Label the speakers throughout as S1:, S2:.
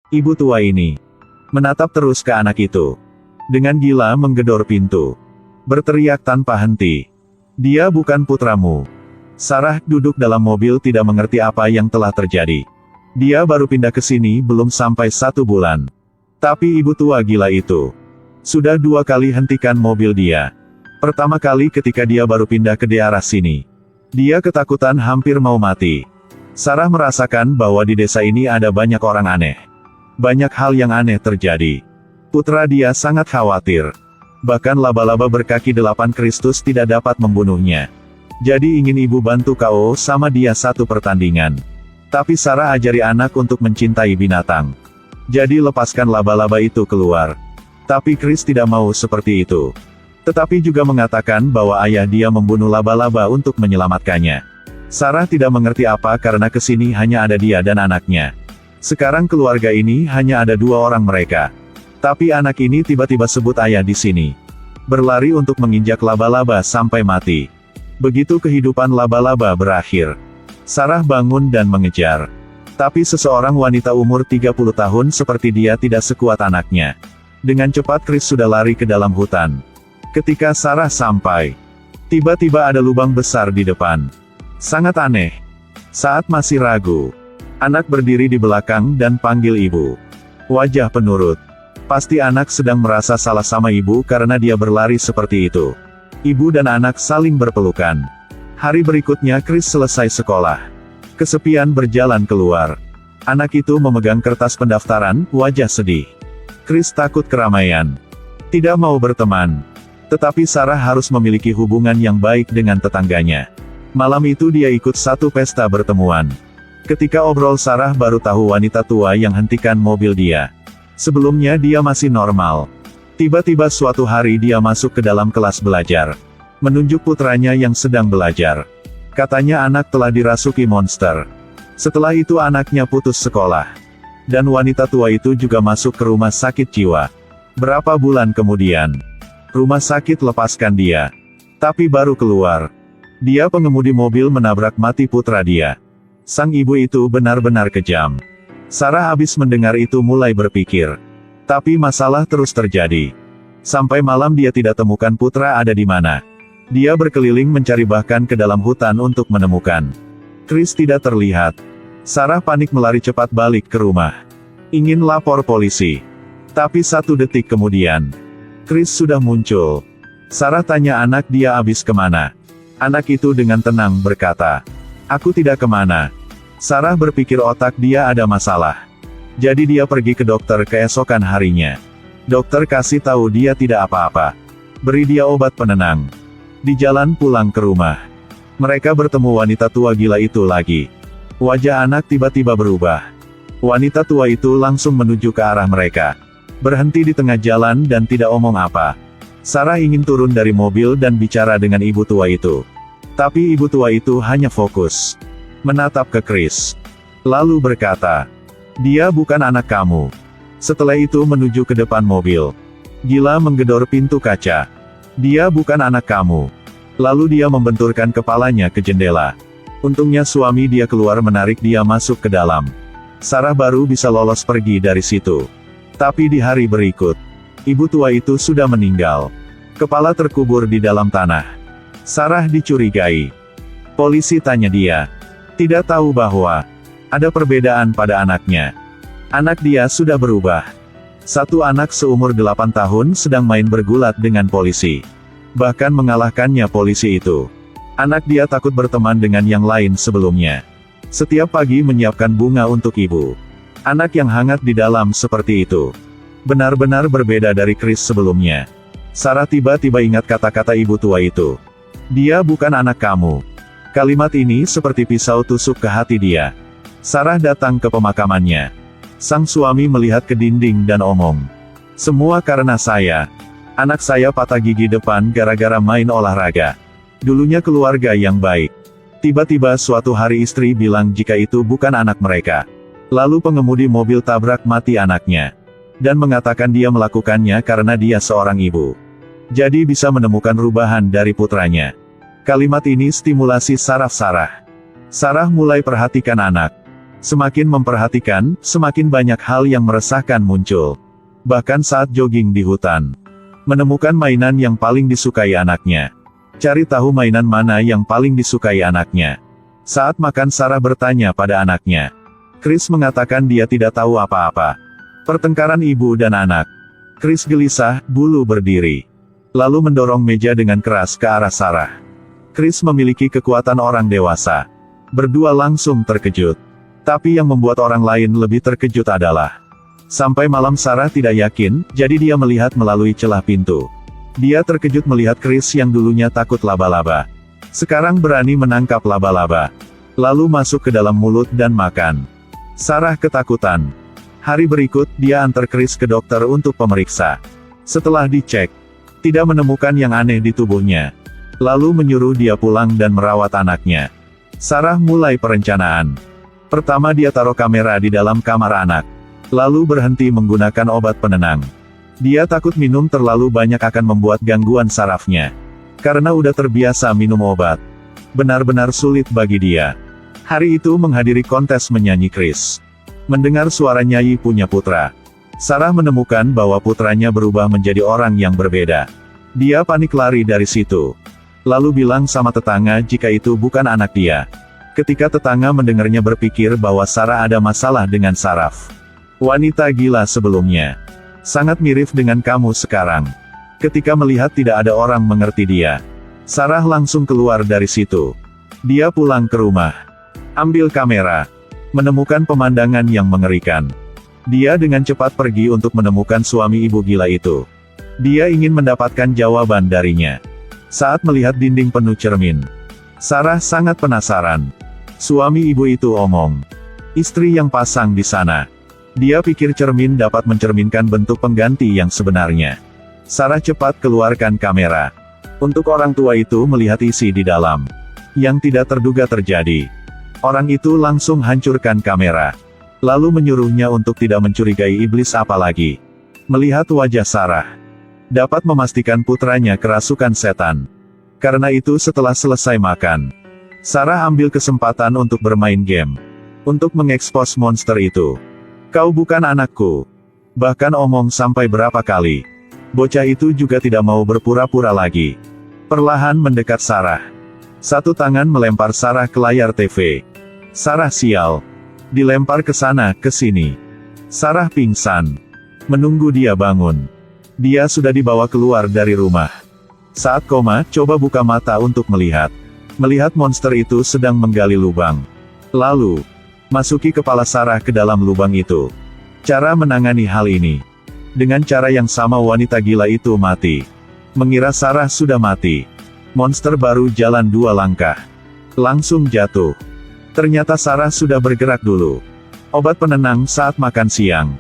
S1: Ibu tua ini menatap terus ke anak itu. Dengan gila menggedor pintu. Berteriak tanpa henti. Dia bukan putramu. Sarah duduk dalam mobil tidak mengerti apa yang telah terjadi. Dia baru pindah ke sini belum sampai 1 bulan. Tapi ibu tua gila itu sudah 2 kali hentikan mobil dia. Pertama kali ketika dia baru pindah ke daerah sini. Dia ketakutan hampir mau mati. Sarah merasakan bahwa di desa ini ada banyak orang aneh. Banyak hal yang aneh terjadi. Putra dia sangat khawatir. Bahkan laba-laba berkaki 8 Kristus tidak dapat membunuhnya. Jadi ingin ibu bantu KO sama dia 1 pertandingan. Tapi Sarah ajari anak untuk mencintai binatang. Jadi lepaskan laba-laba itu keluar. Tapi Chris tidak mau seperti itu. Tetapi juga mengatakan bahwa ayah dia membunuh laba-laba untuk menyelamatkannya. Sarah tidak mengerti apa karena kesini hanya ada dia dan anaknya. Sekarang keluarga ini hanya ada 2 orang mereka. Tapi anak ini tiba-tiba sebut ayah di sini. Berlari untuk menginjak laba-laba sampai mati. Begitu kehidupan laba-laba berakhir. Sarah bangun dan mengejar. Tapi seseorang wanita umur 30 tahun seperti dia tidak sekuat anaknya. Dengan cepat Chris sudah lari ke dalam hutan. Ketika Sarah sampai, tiba-tiba ada lubang besar di depan. Sangat aneh. Saat masih ragu, anak berdiri di belakang dan panggil ibu. Wajah penurut. Pasti anak sedang merasa salah sama ibu karena dia berlari seperti itu. Ibu dan anak saling berpelukan. Hari berikutnya Chris selesai sekolah. Kesepian berjalan keluar. Anak itu memegang kertas pendaftaran, wajah sedih. Chris takut keramaian. Tidak mau berteman. Tetapi Sarah harus memiliki hubungan yang baik dengan tetangganya. Malam itu dia ikut satu pesta bertemuan. Ketika obrol Sarah baru tahu wanita tua yang hentikan mobil dia. Sebelumnya dia masih normal. Tiba-tiba suatu hari dia masuk ke dalam kelas belajar. Menunjuk putranya yang sedang belajar. Katanya anak telah dirasuki monster. Setelah itu anaknya putus sekolah. Dan wanita tua itu juga masuk ke rumah sakit jiwa. Berapa bulan kemudian, rumah sakit lepaskan dia. Tapi baru keluar, dia pengemudi mobil menabrak mati putra dia. Sang ibu itu benar-benar kejam. Sarah habis mendengar itu mulai berpikir. Tapi masalah terus terjadi. Sampai malam dia tidak temukan putra ada di mana. Dia berkeliling mencari bahkan ke dalam hutan untuk menemukan. Chris tidak terlihat. Sarah panik melari cepat balik ke rumah. Ingin lapor polisi. Tapi 1 detik kemudian, Chris sudah muncul. Sarah tanya anak dia habis kemana. Anak itu dengan tenang berkata, "Aku tidak kemana." Sarah berpikir otak dia ada masalah. Jadi dia pergi ke dokter keesokan harinya. Dokter kasih tahu dia tidak apa-apa. Beri dia obat penenang. Di jalan pulang ke rumah, mereka bertemu wanita tua gila itu lagi. Wajah anak tiba-tiba berubah. Wanita tua itu langsung menuju ke arah mereka. Berhenti di tengah jalan dan tidak omong apa. Sarah ingin turun dari mobil dan bicara dengan ibu tua itu. Tapi ibu tua itu hanya fokus menatap ke Chris. Lalu berkata, "Dia bukan anak kamu." Setelah itu menuju ke depan mobil. Gila menggedor pintu kaca. "Dia bukan anak kamu." Lalu dia membenturkan kepalanya ke jendela. Untungnya suami dia keluar menarik dia masuk ke dalam. Sarah baru bisa lolos pergi dari situ. Tapi di hari berikut, ibu tua itu sudah meninggal. Kepala terkubur di dalam tanah. Sarah dicurigai. Polisi tanya dia. Tidak tahu bahwa ada perbedaan pada anaknya. Anak dia sudah berubah. Satu anak seumur 8 tahun sedang main bergulat dengan polisi. Bahkan mengalahkannya polisi itu. Anak dia takut berteman dengan yang lain sebelumnya. Setiap pagi menyiapkan bunga untuk ibu. Anak yang hangat di dalam seperti itu. Benar-benar berbeda dari Chris sebelumnya. Sarah tiba-tiba ingat kata-kata ibu tua itu. "Dia bukan anak kamu." Kalimat ini seperti pisau tusuk ke hati dia. Sarah datang ke pemakamannya. Sang suami melihat ke dinding dan omong. "Semua karena saya. Anak saya patah gigi depan gara-gara main olahraga. Dulunya keluarga yang baik. Tiba-tiba suatu hari istri bilang jika itu bukan anak mereka. Lalu pengemudi mobil tabrak mati anaknya. Dan mengatakan dia melakukannya karena dia seorang ibu. Jadi bisa menemukan rubahan dari putranya." Kalimat ini stimulasi saraf Sarah. Sarah mulai perhatikan anak. Semakin memperhatikan, semakin banyak hal yang meresahkan muncul. Bahkan saat jogging di hutan. Menemukan mainan yang paling disukai anaknya. Cari tahu mainan mana yang paling disukai anaknya. Saat makan Sarah bertanya pada anaknya. Chris mengatakan dia tidak tahu apa-apa. Pertengkaran ibu dan anak. Chris gelisah, bulu berdiri. Lalu mendorong meja dengan keras ke arah Sarah. Chris memiliki kekuatan orang dewasa. Berdua langsung terkejut. Tapi yang membuat orang lain lebih terkejut adalah sampai malam Sarah tidak yakin, jadi dia melihat melalui celah pintu. Dia terkejut melihat Chris yang dulunya takut laba-laba. Sekarang berani menangkap laba-laba. Lalu masuk ke dalam mulut dan makan. Sarah ketakutan. Hari berikut, dia antar Chris ke dokter untuk pemeriksa. Setelah dicek, tidak menemukan yang aneh di tubuhnya. Lalu menyuruh dia pulang dan merawat anaknya. Sarah mulai perencanaan. Pertama dia taruh kamera di dalam kamar anak. Lalu berhenti menggunakan obat penenang. Dia takut minum terlalu banyak akan membuat gangguan sarafnya. Karena udah terbiasa minum obat. Benar-benar sulit bagi dia. Hari itu menghadiri kontes menyanyi Chris. Mendengar suara nyanyi punya putra. Sarah menemukan bahwa putranya berubah menjadi orang yang berbeda. Dia panik lari dari situ. Lalu bilang sama tetangga jika itu bukan anak dia. Ketika tetangga mendengarnya berpikir bahwa Sarah ada masalah dengan saraf. Wanita gila sebelumnya. Sangat mirip dengan kamu sekarang. Ketika melihat tidak ada orang mengerti dia. Sarah langsung keluar dari situ. Dia pulang ke rumah. Ambil kamera. Menemukan pemandangan yang mengerikan. Dia dengan cepat pergi untuk menemukan suami ibu gila itu. Dia ingin mendapatkan jawaban darinya. Saat melihat dinding penuh cermin. Sarah sangat penasaran. Suami ibu itu omong. Istri yang pasang di sana. Dia pikir cermin dapat mencerminkan bentuk pengganti yang sebenarnya. Sarah cepat keluarkan kamera. Untuk orang tua itu melihat isi di dalam. Yang tidak terduga terjadi. Orang itu langsung hancurkan kamera. Lalu menyuruhnya untuk tidak mencurigai iblis apalagi. Melihat wajah Sarah. Dapat memastikan putranya kerasukan setan. Karena itu setelah selesai makan. Sarah ambil kesempatan untuk bermain game. Untuk mengekspos monster itu. Kau bukan anakku. Bahkan omong sampai berapa kali. Bocah itu juga tidak mau berpura-pura lagi. Perlahan mendekat Sarah. Satu tangan melempar Sarah ke layar TV. Sarah sial. Dilempar ke sana, ke sini. Sarah pingsan. Menunggu dia bangun. Dia sudah dibawa keluar dari rumah. Saat koma, coba buka mata untuk melihat. Melihat monster itu sedang menggali lubang. Lalu, masuki kepala Sarah ke dalam lubang itu. Cara menangani hal ini. Dengan cara yang sama wanita gila itu mati. Mengira Sarah sudah mati. Monster baru jalan 2 langkah. Langsung jatuh. Ternyata Sarah sudah bergerak dulu. Obat penenang saat makan siang.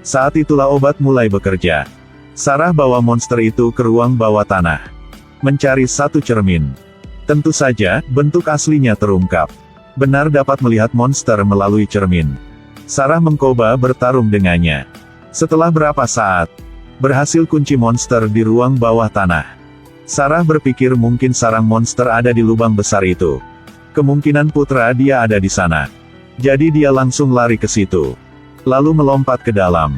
S1: Saat itulah obat mulai bekerja. Sarah bawa monster itu ke ruang bawah tanah. Mencari satu cermin. Tentu saja, bentuk aslinya terungkap. Benar dapat melihat monster melalui cermin. Sarah mencoba bertarung dengannya. Setelah berapa saat, berhasil kunci monster di ruang bawah tanah. Sarah berpikir mungkin sarang monster ada di lubang besar itu. Kemungkinan putra dia ada di sana. Jadi dia langsung lari ke situ. Lalu melompat ke dalam.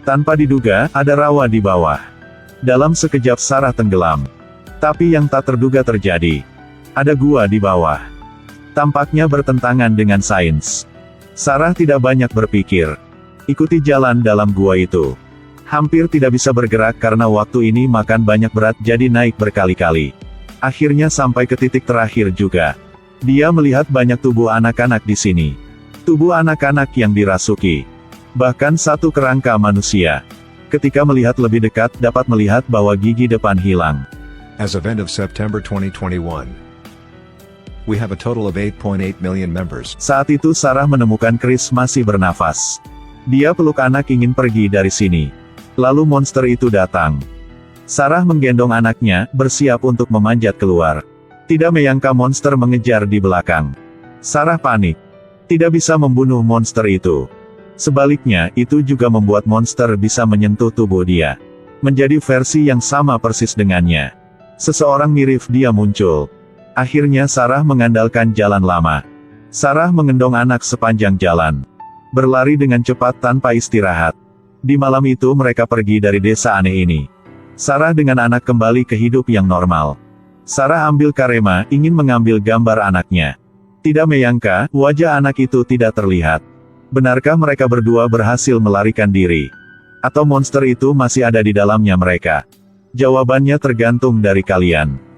S1: Tanpa diduga, ada rawa di bawah. Dalam sekejap Sarah tenggelam. Tapi yang tak terduga terjadi. Ada gua di bawah. Tampaknya bertentangan dengan sains. Sarah tidak banyak berpikir. Ikuti jalan dalam gua itu. Hampir tidak bisa bergerak karena waktu ini makan banyak berat jadi naik berkali-kali. Akhirnya sampai ke titik terakhir juga. Dia melihat banyak tubuh anak-anak di sini. Tubuh anak-anak yang dirasuki. Bahkan satu kerangka manusia. Ketika melihat lebih dekat dapat melihat bahwa gigi depan hilang.
S2: As of end of September 2021, we have a total of 8.8 million members.
S1: Saat itu Sarah menemukan Chris masih bernafas. Dia peluk anak ingin pergi dari sini. Lalu monster itu datang. Sarah menggendong anaknya, bersiap untuk memanjat keluar. Tidak menyangka monster mengejar di belakang. Sarah panik. Tidak bisa membunuh monster itu. Sebaliknya, itu juga membuat monster bisa menyentuh tubuh dia. Menjadi versi yang sama persis dengannya. Seseorang mirip dia muncul. Akhirnya Sarah mengandalkan jalan lama. Sarah mengendong anak sepanjang jalan. Berlari dengan cepat tanpa istirahat. Di malam itu mereka pergi dari desa aneh ini. Sarah dengan anak kembali ke hidup yang normal. Sarah ambil Karema, ingin mengambil gambar anaknya. Tidak menyangka, wajah anak itu tidak terlihat. Benarkah mereka berdua berhasil melarikan diri? Atau monster itu masih ada di dalamnya mereka? Jawabannya tergantung dari kalian.